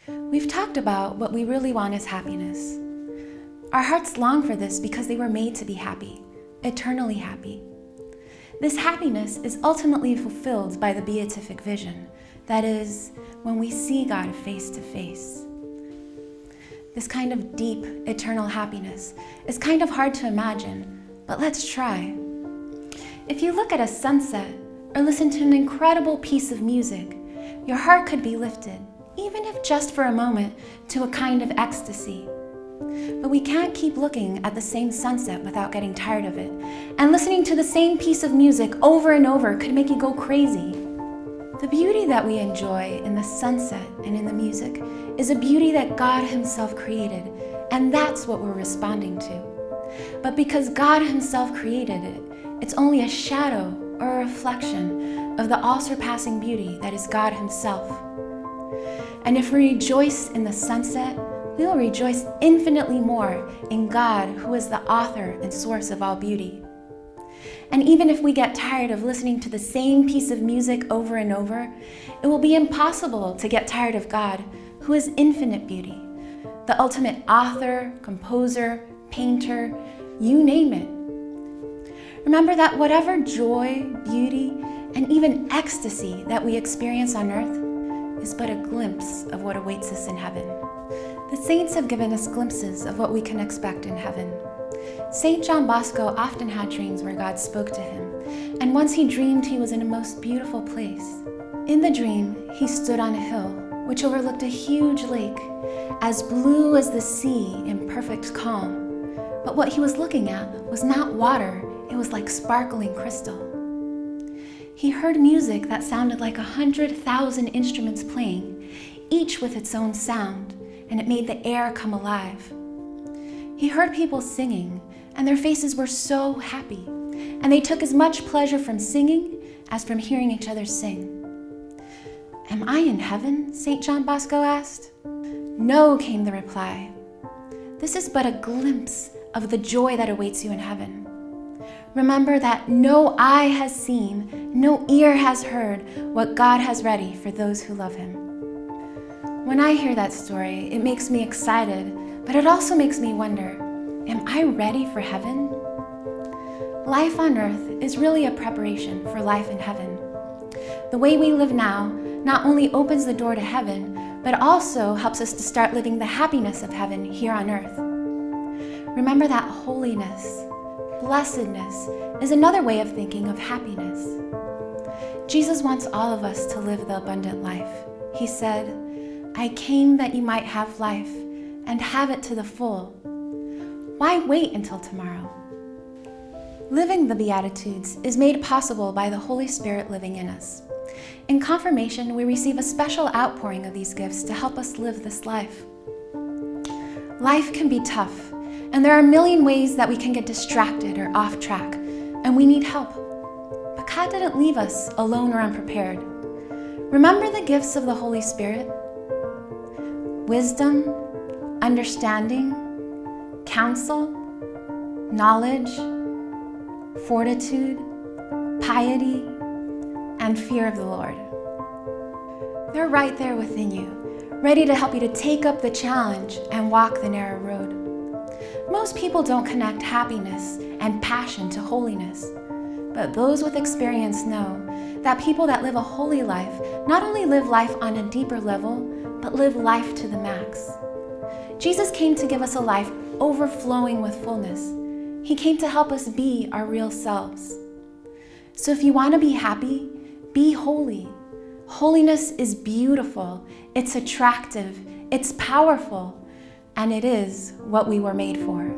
We've talked about what we really want is happiness. Our hearts long for this because they were made to be happy, eternally happy. This happiness is ultimately fulfilled by the beatific vision, that is, when we see God face to face. This kind of deep, eternal happiness is kind of hard to imagine, but let's try. If you look at a sunset or listen to an incredible piece of music, your heart could be lifted, even if just for a moment, to a kind of ecstasy. But we can't keep looking at the same sunset without getting tired of it, and listening to the same piece of music over and over could make you go crazy. The beauty that we enjoy in the sunset and in the music is a beauty that God Himself created, and that's what we're responding to. But because God Himself created it, it's only a shadow or a reflection of the all-surpassing beauty that is God Himself. And if we rejoice in the sunset, we will rejoice infinitely more in God, who is the author and source of all beauty. And even if we get tired of listening to the same piece of music over and over, it will be impossible to get tired of God, who is infinite beauty, the ultimate author, composer, painter, you name it. Remember that whatever joy, beauty, and even ecstasy that we experience on earth is but a glimpse of what awaits us in heaven. The saints have given us glimpses of what we can expect in heaven. St. John Bosco often had dreams where God spoke to him, and once he dreamed he was in a most beautiful place. In the dream, he stood on a hill which overlooked a huge lake, as blue as the sea in perfect calm. But what he was looking at was not water, it was like sparkling crystal. He heard music that sounded like 100,000 instruments playing, each with its own sound, and it made the air come alive. He heard people singing, and their faces were so happy, and they took as much pleasure from singing as from hearing each other sing. "Am I in heaven?" St. John Bosco asked. "No," came the reply. "This is but a glimpse of the joy that awaits you in heaven. Remember that no eye has seen, no ear has heard what God has ready for those who love Him." When I hear that story, it makes me excited, but it also makes me wonder, am I ready for heaven? Life on earth is really a preparation for life in heaven. The way we live now not only opens the door to heaven, but also helps us to start living the happiness of heaven here on earth. Remember that holiness, blessedness, is another way of thinking of happiness. Jesus wants all of us to live the abundant life. He said, "I came that you might have life and have it to the full." Why wait until tomorrow? Living the Beatitudes is made possible by the Holy Spirit living in us. In confirmation, we receive a special outpouring of these gifts to help us live this life. Life can be tough, and there are a million ways that we can get distracted or off track, and we need help. But God didn't leave us alone or unprepared. Remember the gifts of the Holy Spirit: wisdom, understanding, counsel, knowledge, fortitude, piety, and fear of the Lord. They're right there within you, ready to help you to take up the challenge and walk the narrow road. Most people don't connect happiness and passion to holiness, but those with experience know that people that live a holy life not only live life on a deeper level, but live life to the max. Jesus came to give us a life overflowing with fullness. He came to help us be our real selves. So if you want to be happy, be holy. Holiness is beautiful, it's attractive, it's powerful, and it is what we were made for.